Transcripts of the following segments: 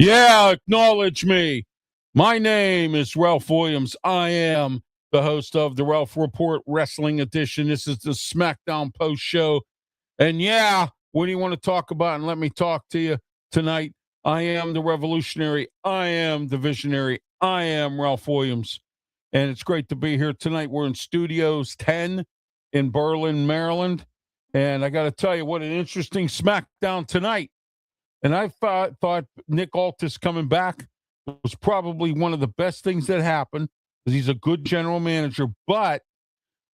Yeah, acknowledge me. My name is Ralph Williams. I am the host of the Ralph Report Wrestling Edition. This is the Smackdown post show. And yeah, what do you want to talk about? And let me talk to you tonight. I am the revolutionary. I am the visionary. I am Ralph Williams. And it's great to be here tonight. We're in Studios 10 in Berlin, Maryland. And I got to tell you, what an interesting Smackdown tonight. And I thought Nick Aldis coming back was probably one of the best things that happened because he's a good general manager. But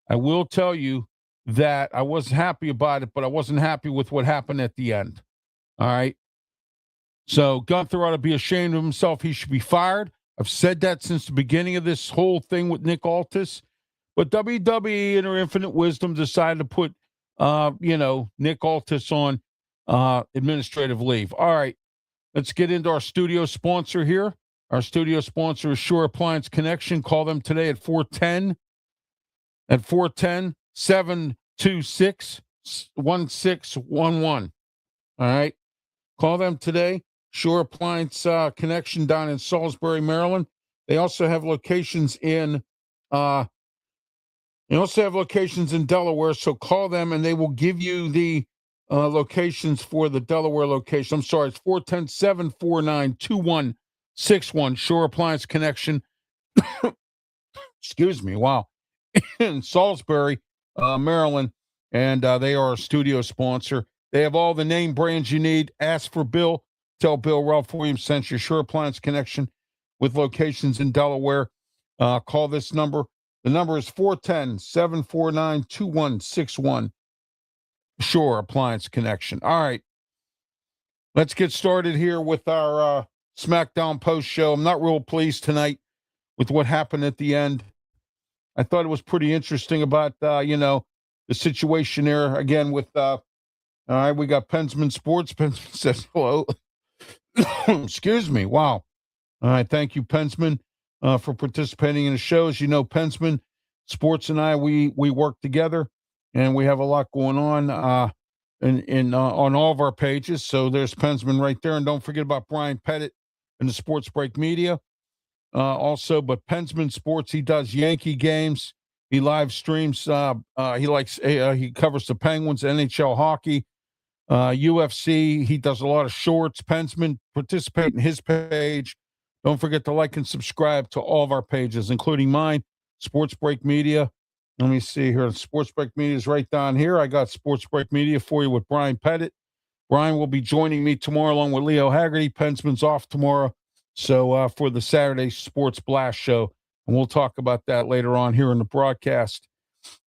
I will tell you that I was happy about it, but I wasn't happy with what happened at the end. All right. So Gunther ought to be ashamed of himself. He should be fired. I've said that since the beginning of this whole thing with Nick Aldis. But WWE, in her infinite wisdom, decided to put, Nick Aldis on administrative leave. All right, let's get into our studio sponsor here. Our studio sponsor is Sure Appliance Connection. Call them today at 410-726-1611. All right, call them today. Sure Appliance Connection down in Salisbury, Maryland. They also have locations in Delaware. So call them and they will give you the locations for the Delaware location. I'm sorry, it's 410-749-2161. Sure Appliance Connection. Excuse me. Wow. In Salisbury, Maryland. And they are a studio sponsor. They have all the name brands you need. Ask for Bill. Tell Bill Ralph Williams sent you. Sure Appliance Connection with locations in Delaware. Call this number. The number is 410-749-2161. Sure Appliance Connection. All right. Let's get started here with our SmackDown post show. I'm not real pleased tonight with what happened at the end. I thought it was pretty interesting about, the situation there again with, all right, we got Pensman Sports. Pensman says hello. Excuse me. Wow. All right. Thank you, Pensman, for participating in the show. As you know, Pensman Sports and I, we work together. And we have a lot going on on all of our pages. So there's Pensman right there. And don't forget about Brian Pettit and the Sports Break Media. Also, but Pensman Sports, he does Yankee games. He live streams. He covers the Penguins, NHL hockey, UFC. He does a lot of shorts. Pensman, participate in his page. Don't forget to like and subscribe to all of our pages, including mine, Sports Break Media. Let me see here. Sports Break Media is right down here. I got Sports Break Media for you with Brian Pettit. Brian will be joining me tomorrow along with Leo Haggerty. Pensman's off tomorrow. So for the Saturday Sports Blast show, and we'll talk about that later on here in the broadcast.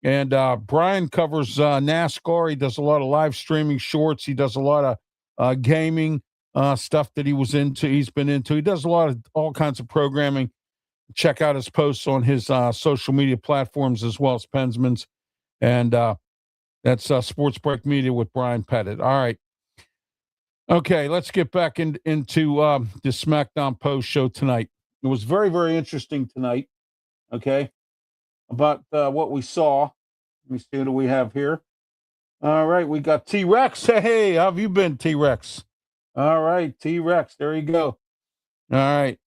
And Brian covers NASCAR. He does a lot of live streaming shorts. He does a lot of gaming stuff that he's been into. He does a lot of all kinds of programming. Check out his posts on his social media platforms as well as Pensman's. And that's Sports Break Media with Brian Pettit. All right. Okay, let's get back into the SmackDown post show tonight. It was very, very interesting tonight, okay, about what we saw. Let me see, what do we have here? All right, we got T-Rex. Hey, how have you been, T-Rex? All right, T-Rex, there you go. All right.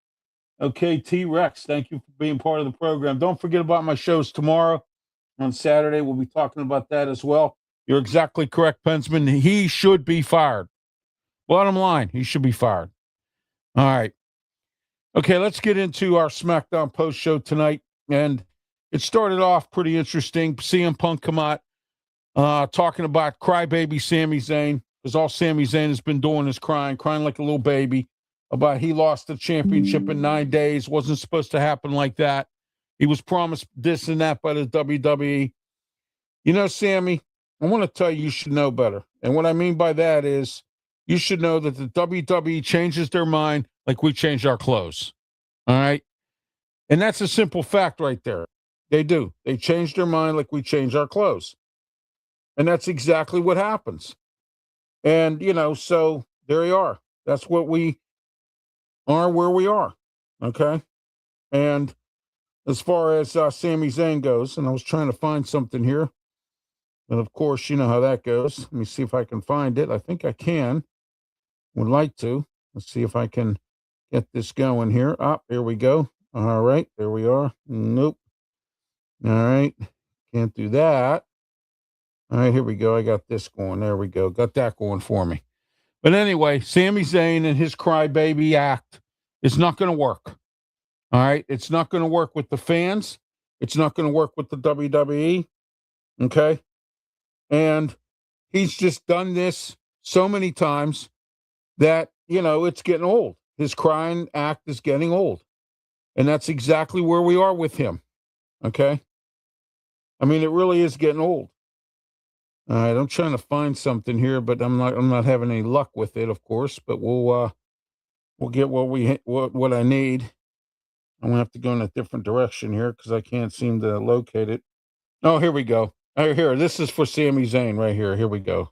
Okay, T-Rex, thank you for being part of the program. Don't forget about my shows tomorrow. On Saturday, we'll be talking about that as well. You're exactly correct, Pensman. He should be fired. Bottom line, he should be fired. All right. Okay, let's get into our SmackDown post show tonight. And it started off pretty interesting. CM Punk come out talking about crybaby Sami Zayn, because all Sami Zayn has been doing is crying like a little baby. About he lost the championship in 9 days. Wasn't supposed to happen like that. He was promised this and that by the WWE. You know, Sammy, I want to tell you should know better. And what I mean by that is you should know that the WWE changes their mind like we change our clothes. All right? And that's a simple fact right there. They do. They change their mind like we change our clothes. And that's exactly what happens. And, so there you are. That's what we are, where we are, okay? And as far as Sami Zayn goes, and I was trying to find something here, and of course, you know how that goes. Let me see if I can find it. I think I can. Would like to. Let's see if I can get this going here. Here we go. All right, there we are. Nope. All right, can't do that. All right, here we go. I got this going. There we go. Got that going for me. But anyway, Sami Zayn and his crybaby act is not going to work. All right, it's not going to work with the fans. It's not going to work with the WWE. Okay, and he's just done this so many times that, it's getting old. His crying act is getting old. And that's exactly where we are with him. Okay? I mean, it really is getting old. All right, I'm trying to find something here, but I'm not having any luck with it, of course, but we'll get what I need. I'm going to have to go in a different direction here because I can't seem to locate it. Oh, here we go. Here, this is for Sami Zayn right here. Here we go.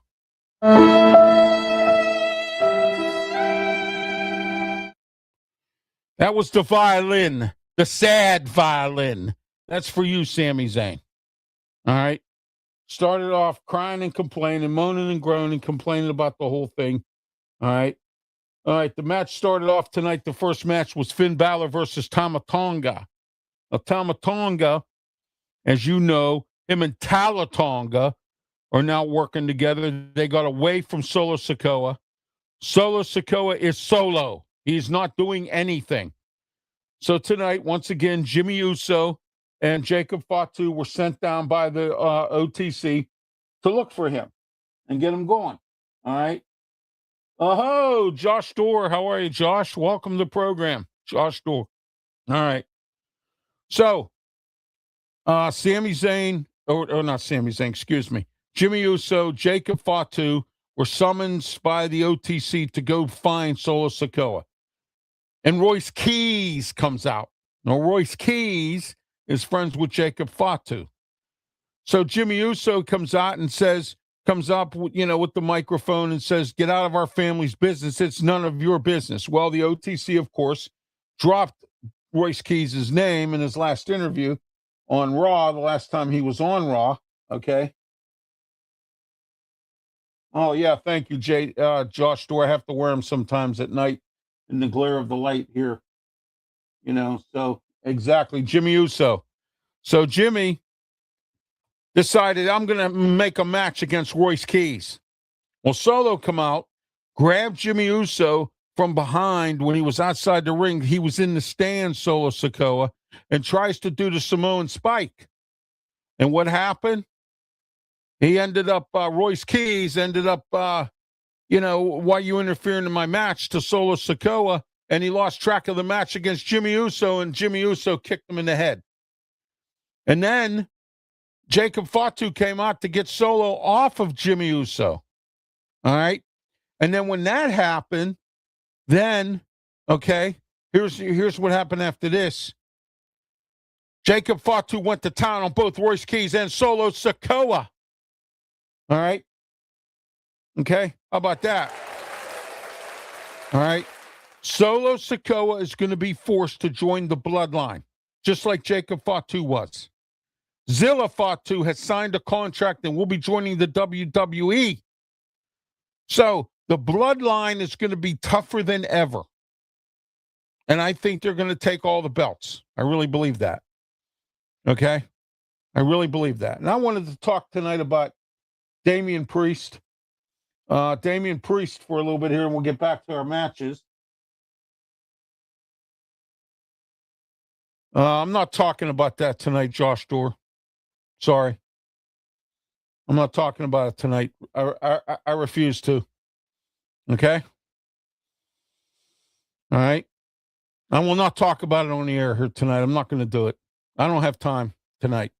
That was the violin, the sad violin. That's for you, Sami Zayn. All right. Started off crying and complaining, moaning and groaning, complaining about the whole thing. All right. All right. The match started off tonight. The first match was Finn Balor versus Tama Tonga. Now, Tama Tonga, as you know, him and Tala Tonga are now working together. They got away from Solo Sikoa. Solo Sikoa is solo. He's not doing anything. So tonight, once again, Jimmy Uso and Jacob Fatu were sent down by the OTC to look for him and get him going. All right. Oh, Josh Dorr. How are you, Josh? Welcome to the program, Josh Dorr. All right. So, Sami Zayn, or not Sami Zayn, excuse me. Jimmy Uso, Jacob Fatu were summoned by the OTC to go find Solo Sikoa. And Royce Keys comes out. Now, Royce Keys is friends with Jacob Fatu. So Jimmy Uso comes out and comes up, with the microphone and says, "Get out of our family's business. It's none of your business." Well, the OTC, of course, dropped Royce Keys' name in his last interview on Raw, the last time he was on Raw. Okay. Oh, yeah. Thank you, Josh. Do I have to wear them sometimes at night in the glare of the light here? So exactly. Jimmy Uso. So Jimmy decided, I'm going to make a match against Royce Keys. Well, Solo come out, grabbed Jimmy Uso from behind when he was outside the ring. He was in the stand, Solo Sikoa, and tries to do the Samoan spike. And what happened? He ended up, Royce Keys ended up, why you interfering in my match, to Solo Sikoa, and he lost track of the match against Jimmy Uso, and Jimmy Uso kicked him in the head. And then Jacob Fatu came out to get Solo off of Jimmy Uso. All right. And then when that happened, then, okay, here's what happened after this. Jacob Fatu went to town on both Royce Keys and Solo Sikoa. All right. Okay. How about that? All right. Solo Sikoa is going to be forced to join the bloodline, just like Jacob Fatu was. Zilla Fatu has signed a contract and will be joining the WWE. So the bloodline is going to be tougher than ever. And I think they're going to take all the belts. I really believe that. Okay? I really believe that. And I wanted to talk tonight about Damian Priest. Damian Priest for a little bit here, and we'll get back to our matches. I'm not talking about that tonight, Josh Dorr. Sorry. I'm not talking about it tonight. I refuse to. Okay? All right? I will not talk about it on the air here tonight. I'm not going to do it. I don't have time tonight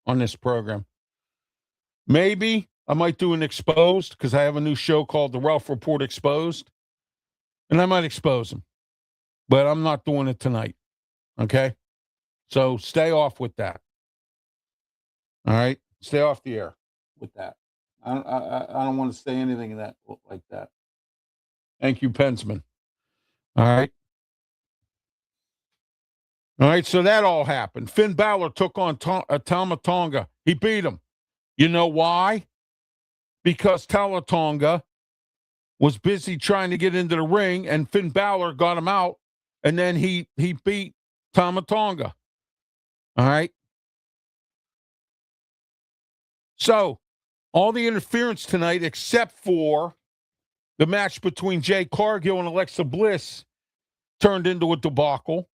on this program. Maybe I might do an exposed because I have a new show called The Ralph Report Exposed, and I might expose him. But I'm not doing it tonight. Okay? So stay off with that. All right? Stay off the air with that. I don't want to say anything in that like that. Thank you, Pensman. All right. All right, so that all happened. Finn Balor took on Tama Tonga. He beat him. You know why? Because Tama Tonga was busy trying to get into the ring, and Finn Balor got him out and then he beat Tama Tonga. All right. So all the interference tonight, except for the match between Jay Cargill and Alexa Bliss, turned into a debacle.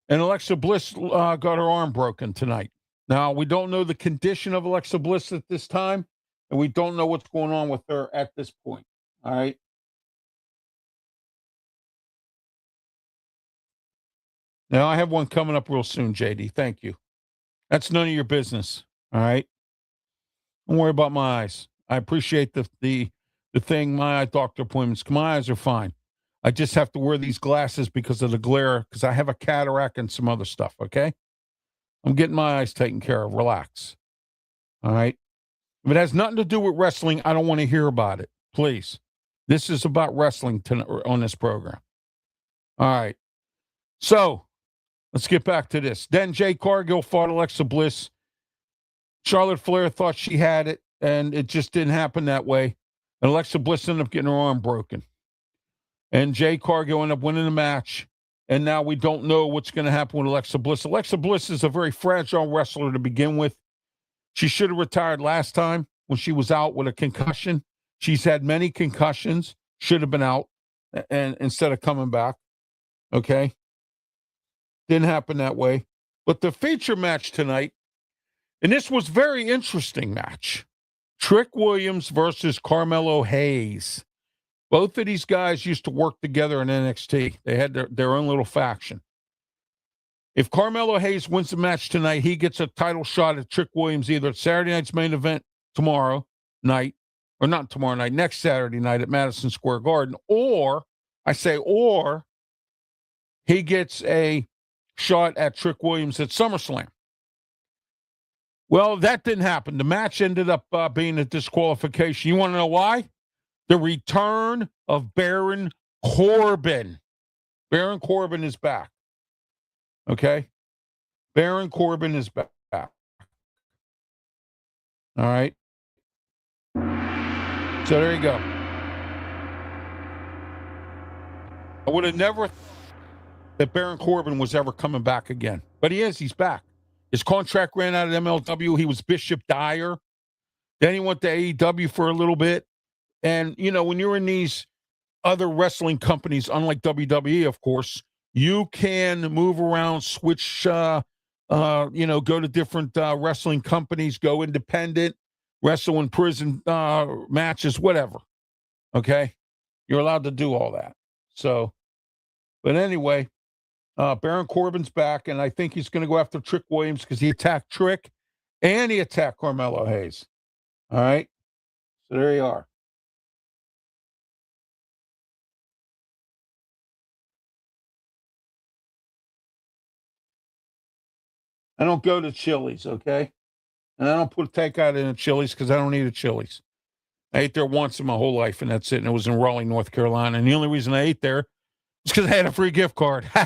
And Alexa Bliss got her arm broken tonight. Now, we don't know the condition of Alexa Bliss at this time, and we don't know what's going on with her at this point. All right. Now, I have one coming up real soon, JD. Thank you. That's none of your business. All right. Don't worry about my eyes. I appreciate the thing. My eye doctor appointments. My eyes are fine. I just have to wear these glasses because of the glare, because I have a cataract and some other stuff. Okay. I'm getting my eyes taken care of. Relax. All right. If it has nothing to do with wrestling, I don't want to hear about it. Please. This is about wrestling on this program. All right. So let's get back to this. Then Jay Cargill fought Alexa Bliss. Charlotte Flair thought she had it, and it just didn't happen that way. And Alexa Bliss ended up getting her arm broken. And Jay Cargill ended up winning the match. And now we don't know what's going to happen with Alexa Bliss. Alexa Bliss is a very fragile wrestler to begin with. She should have retired last time when she was out with a concussion. She's had many concussions, should have been out, and instead of coming back. Okay? Didn't happen that way. But the feature match tonight, and this was very interesting match. Trick Williams versus Carmelo Hayes. Both of these guys used to work together in NXT. They had their own little faction. If Carmelo Hayes wins the match tonight, he gets a title shot at Trick Williams either at Saturday night's main event tomorrow night, or not tomorrow night, next Saturday night at Madison Square Garden, or he gets a shot at Trick Williams at SummerSlam. Well, that didn't happen. The match ended up being a disqualification. You want to know why? The return of Baron Corbin. Baron Corbin is back. Okay? Baron Corbin is back. All right? So there you go. I would have never thought that Baron Corbin was ever coming back again. But he is. He's back. His contract ran out at MLW. He was Bishop Dyer. Then he went to AEW for a little bit. And, you know, when you're in these other wrestling companies, unlike WWE, of course, you can move around, switch, go to different wrestling companies, go independent, wrestle in prison matches, whatever. Okay? You're allowed to do all that. So, but anyway, Baron Corbin's back, and I think he's going to go after Trick Williams because he attacked Trick and he attacked Carmelo Hayes. All right? So there you are. I don't go to Chili's, okay? And I don't put takeout in a Chili's because I don't eat at Chili's. I ate there once in my whole life, and that's it. And it was in Raleigh, North Carolina. And the only reason I ate there is because I had a free gift card. All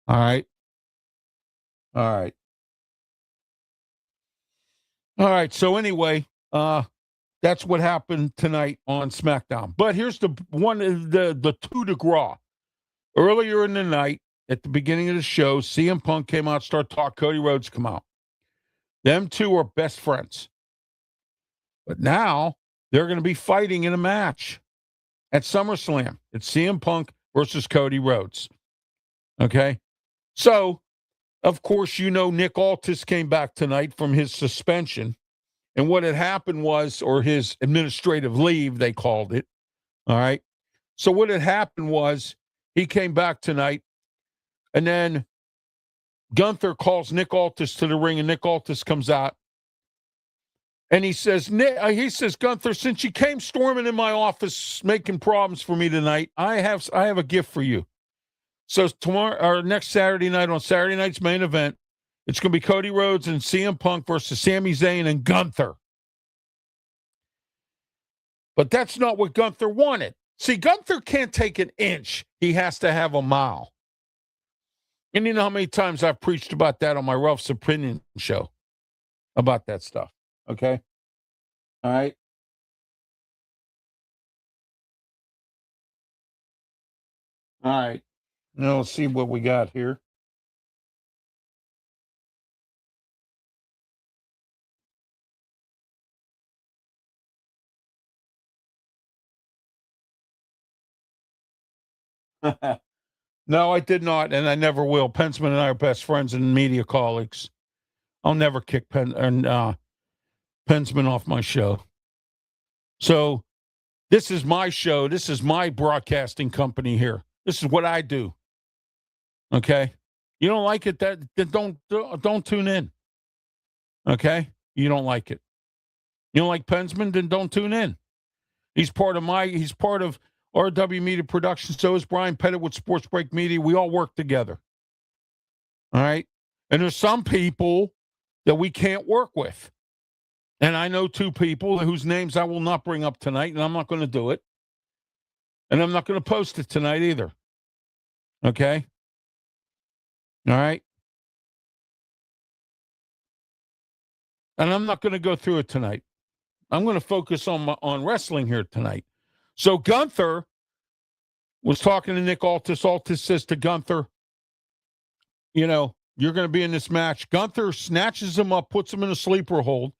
right. All right. All right. So anyway, that's what happened tonight on SmackDown. But here's the coup de grace. Earlier in the night, at the beginning of the show, CM Punk came out, started talking. Cody Rhodes come out. Them two are best friends. But now they're going to be fighting in a match at SummerSlam. It's CM Punk versus Cody Rhodes. Okay? So, of course, you know Nick Aldis came back tonight from his suspension. And what had happened was, or his administrative leave, they called it. All right? So what had happened was he came back tonight, and then Gunther calls Nick Aldis to the ring, and Nick Aldis comes out. And he says, Gunther, since you came storming in my office making problems for me tonight, I have a gift for you. So tomorrow, or next Saturday night, on Saturday night's main event, it's going to be Cody Rhodes and CM Punk versus Sami Zayn and Gunther. But that's not what Gunther wanted. See, Gunther can't take an inch. He has to have a mile. And you know how many times I've preached about that on my Ralph's Opinion show about that stuff. Okay? All right? All right. Now let's see what we got here. No, I did not, and I never will. Pensman and I are best friends and media colleagues. I'll never kick Pensman off my show. So this is my show. This is my broadcasting company here. This is what I do. Okay? You don't like it, then don't tune in. Okay? You don't like it. You don't like Pensman, then don't tune in. He's part of RW Media Production. So is Brian Pettit with Sports Break Media. We all work together. All right? And there's some people that we can't work with. And I know two people whose names I will not bring up tonight, and I'm not going to do it. And I'm not going to post it tonight either. Okay? All right? And I'm not going to go through it tonight. I'm going to focus on wrestling here tonight. So Gunther was talking to Nick Aldis. Aldis says to Gunther, you're going to be in this match. Gunther snatches him up, puts him in a sleeper hold.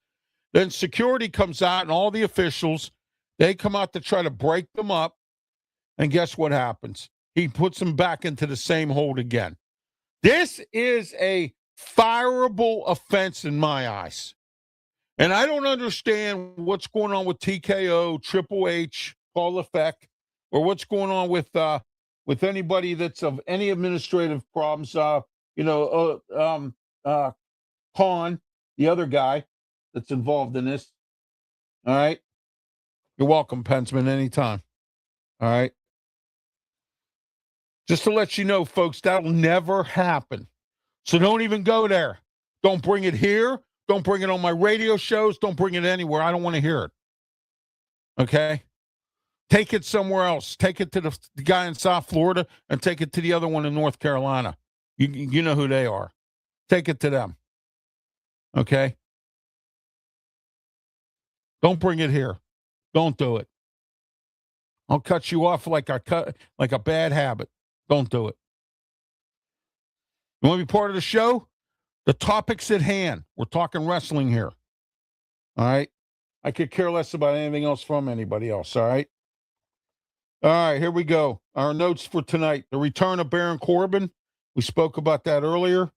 Then security comes out and all the officials, they come out to try to break them up. And guess what happens? He puts them back into the same hold again. This is a fireable offense in my eyes. And I don't understand what's going on with TKO, Triple H, Paul Levesque, or what's going on with anybody that's of any administrative problems. Khan, the other guy that's involved in this. All right. You're welcome, Pensman, anytime. All right. Just to let you know, folks, that'll never happen. So don't even go there. Don't bring it here. Don't bring it on my radio shows. Don't bring it anywhere. I don't want to hear it. Okay? Take it somewhere else. Take it to the guy in South Florida and take it to the other one in North Carolina. You know who they are. Take it to them. Okay? Don't bring it here. Don't do it. I'll cut you off like a bad habit. Don't do it. You want to be part of the show? The topic's at hand. We're talking wrestling here. All right? I could care less about anything else from anybody else. All right? All right, here we go. Our notes for tonight. The return of Baron Corbin. We spoke about that earlier.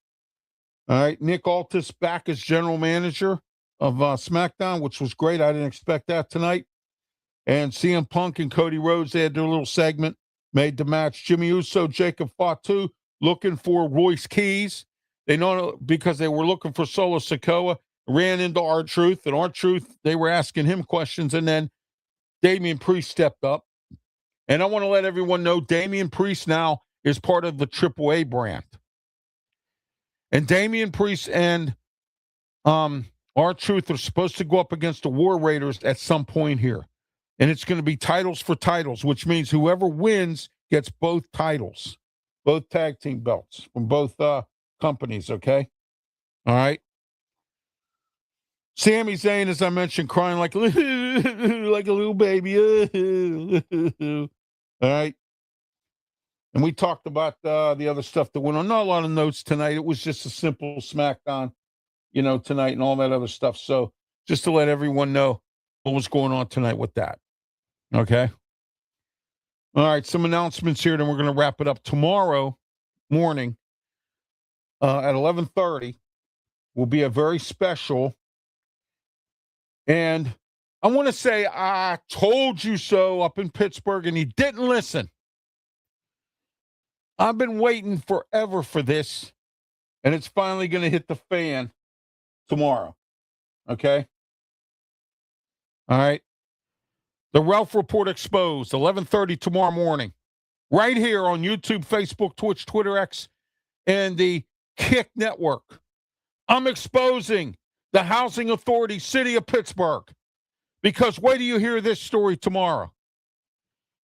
All right, Nick Aldis back as general manager of SmackDown, which was great. I didn't expect that tonight. And CM Punk and Cody Rhodes, they had their little segment, made the match. Jimmy Uso, Jacob Fatu, looking for Royce Keys. They know because they were looking for Solo Sikoa, ran into R-Truth, and R-Truth, they were asking him questions, and then Damian Priest stepped up. And I want to let everyone know Damian Priest now is part of the AAA brand. And Damian Priest and R-Truth are supposed to go up against the War Raiders at some point here. And it's going to be titles for titles, which means whoever wins gets both titles, both tag team belts from both companies, okay? All right? Sami Zayn, as I mentioned, crying like a little baby. All right? And we talked about the other stuff that went on. Not a lot of notes tonight. It was just a simple SmackDown, tonight and all that other stuff. So just to let everyone know what was going on tonight with that. Okay? All right, some announcements here, then we're going to wrap it up. Tomorrow morning at 11:30 will be a very special. And I want to say I told you so up in Pittsburgh, and you didn't listen. I've been waiting forever for this, and it's finally going to hit the fan tomorrow. Okay? All right? The Ralph Report Exposed, 11:30 tomorrow morning. Right here on YouTube, Facebook, Twitch, Twitter, X, and the Kick Network. I'm exposing the Housing Authority, City of Pittsburgh. Because wait till you hear this story tomorrow.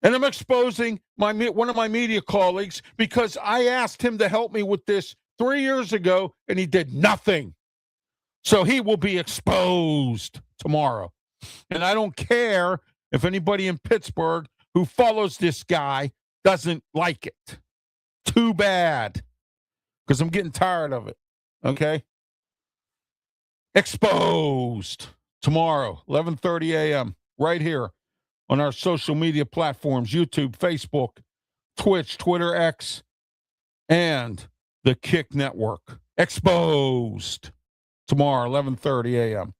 And I'm exposing one of my media colleagues because I asked him to help me with this 3 years ago, and he did nothing. So he will be exposed tomorrow. And I don't care if anybody in Pittsburgh who follows this guy doesn't like it. Too bad. Because I'm getting tired of it. Okay? Exposed. Tomorrow, 11:30 a.m., right here on our social media platforms, YouTube, Facebook, Twitch, Twitter, X, and the Kick Network. Exposed. Tomorrow, 11:30 a.m.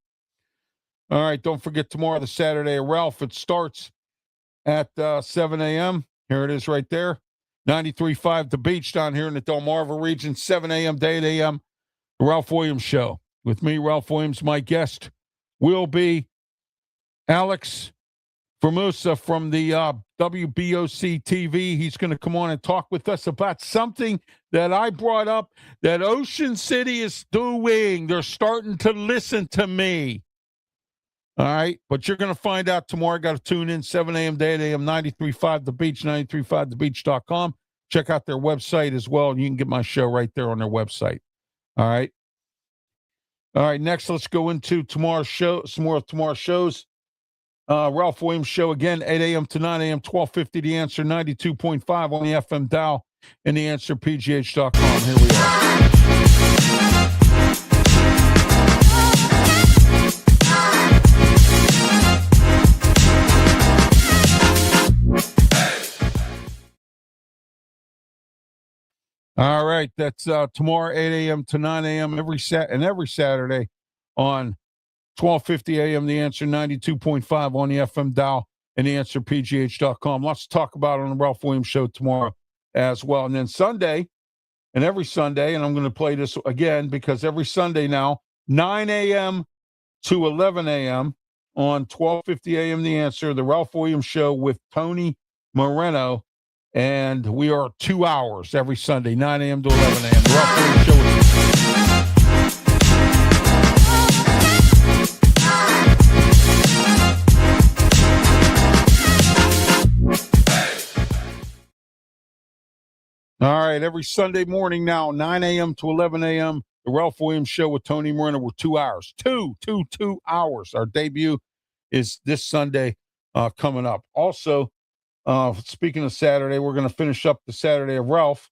All right, don't forget tomorrow, the Saturday of Ralph. It starts at 7 a.m. Here it is right there. 93.5 The Beach down here in the Delmarva region, 7 a.m. to 8 a.m. The Ralph Williams Show. With me, Ralph Williams. My guest will be Alex Formosa from the WBOC TV. He's going to come on and talk with us about something that I brought up that Ocean City is doing. They're starting to listen to me. All right, but you're going to find out tomorrow. Got to tune in 7 a.m. to 8 a.m. 93.5 The Beach, 93.5thebeach.com. Check out their website as well, and you can get my show right there on their website. All right. All right, next let's go into tomorrow's show, some more of tomorrow's shows. Ralph Williams Show again, 8 a.m. to 9 a.m., 1250 The Answer, 92.5 on the FM dial, and theanswerpgh.com. Here we are. All right, that's tomorrow, 8 a.m. to 9 a.m. every Saturday on 1250 a.m. The Answer, 92.5 on the FM dial, and theanswerpgh.com. Lots to talk about on the Ralph Williams Show tomorrow as well. And then Sunday, and every Sunday, and I'm going to play this again because every Sunday now, 9 a.m. to 11 a.m. on 1250 a.m. The Answer, the Ralph Williams Show with Tony Moreno. And we are 2 hours every Sunday, 9 a.m. to 11 a.m. The Ralph Williams Show All right, every Sunday morning now, 9 a.m. to 11 a.m., the Ralph Williams Show with Tony Moreno. We're 2 hours. 2 hours. Our debut is this Sunday coming up. Also, speaking of Saturday, we're going to finish up the Saturday of Ralph.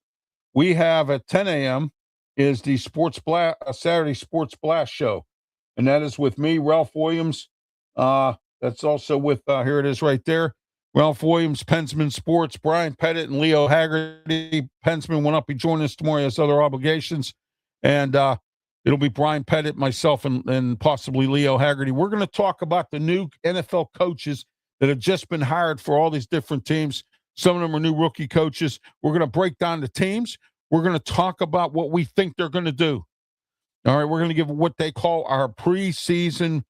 We have at 10 a.m. is the Saturday Sports Blast Show. And that is with me, Ralph Williams. That's also with, here it is right there, Ralph Williams, Pensman Sports, Brian Pettit, and Leo Haggerty. Pensman will not be joining us tomorrow. He has other obligations. And it'll be Brian Pettit, myself, and possibly Leo Haggerty. We're going to talk about the new NFL coaches that have just been hired for all these different teams. Some of them are new rookie coaches. We're going to break down the teams. We're going to talk about what we think they're going to do. All right, we're going to give what they call our preseason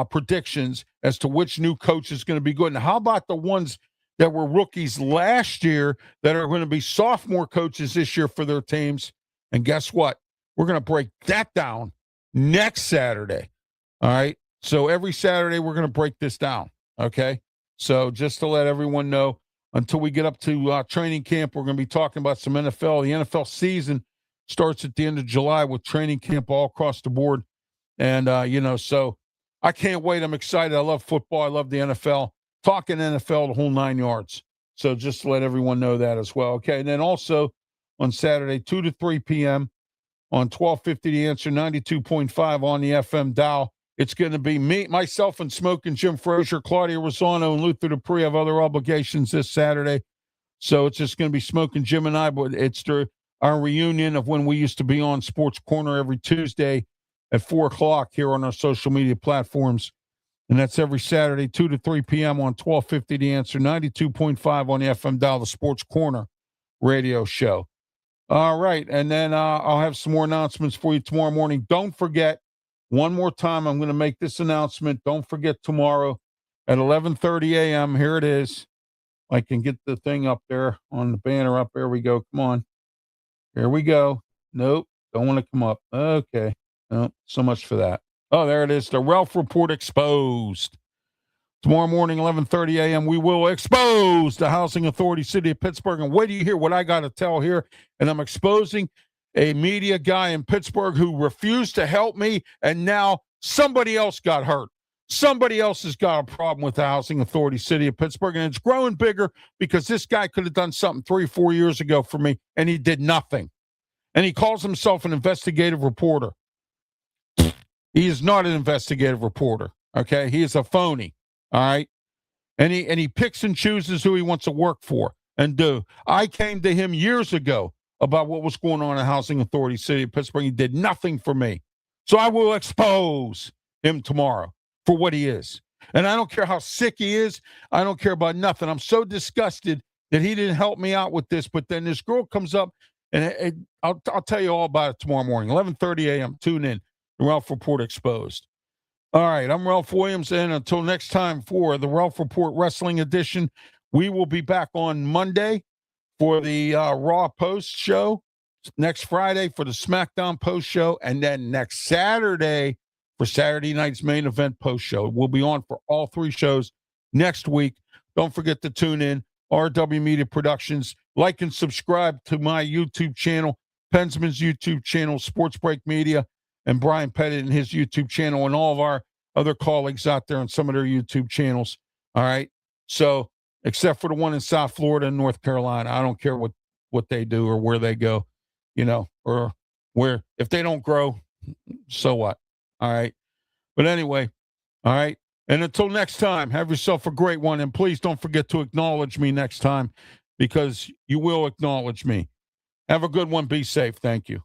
predictions as to which new coach is going to be good. And how about the ones that were rookies last year that are going to be sophomore coaches this year for their teams? And guess what? We're going to break that down next Saturday. All right, so every Saturday we're going to break this down. Okay, so just to let everyone know, until we get up to training camp, we're going to be talking about some NFL. The NFL season starts at the end of July with training camp all across the board. And, so I can't wait. I'm excited. I love football. I love the NFL. Talking NFL, the whole 9 yards. So just to let everyone know that as well. Okay, and then also on Saturday, 2 to 3 p.m. on 1250 The Answer, 92.5 on the FM dial. It's going to be me, myself, and Smoking Jim Frazier, Claudia Rosano, and Luther Dupree have other obligations this Saturday. So it's just going to be Smoking Jim and I, but it's our reunion of when we used to be on Sports Corner every Tuesday at 4 o'clock here on our social media platforms. And that's every Saturday, 2 to 3 p.m. on 1250 The Answer, 92.5 on the FM dial, the Sports Corner radio show. All right, and then I'll have some more announcements for you tomorrow morning. Don't forget, one more time, I'm going to make this announcement. Don't forget tomorrow at 11:30 a.m. Here it is. I can get the thing up there on the banner up. There we go. Come on. Here we go. Nope. Don't want to come up. Okay. Nope. So much for that. Oh, there it is. The Ralph Report Exposed. Tomorrow morning, 11:30 a.m., we will expose the Housing Authority, City of Pittsburgh. And wait till you hear what I got to tell here. And I'm exposing a media guy in Pittsburgh who refused to help me, and now somebody else got hurt. Somebody else has got a problem with the housing authority, city of Pittsburgh, and it's growing bigger because this guy could have done something 3-4 years ago for me, and he did nothing. And he calls himself an investigative reporter. He is not an investigative reporter, okay? He is a phony, all right? And he picks and chooses who he wants to work for and do. I came to him years ago about what was going on in the housing authority, city of Pittsburgh. He did nothing for me. So I will expose him tomorrow for what he is. And I don't care how sick he is. I don't care about nothing. I'm so disgusted that he didn't help me out with this. But then this girl comes up, and I'll tell you all about it tomorrow morning, 11:30 a.m. Tune in. The Ralph Report Exposed. All right, I'm Ralph Williams, and until next time for the Ralph Report Wrestling Edition, we will be back on Monday for the Raw Post Show, next Friday for the SmackDown Post Show, and then next Saturday for Saturday night's main event post show. We'll be on for all three shows next week. Don't forget to tune in, RW Media Productions. Like and subscribe to my YouTube channel, Pensman's YouTube channel, Sports Break Media, and Brian Pettit and his YouTube channel, and all of our other colleagues out there on some of their YouTube channels. All right. So, except for the one in South Florida and North Carolina, I don't care what they do or where they go, or where, if they don't grow, so what? All right. But anyway, all right. And until next time, have yourself a great one. And please don't forget to acknowledge me next time, because you will acknowledge me. Have a good one. Be safe. Thank you.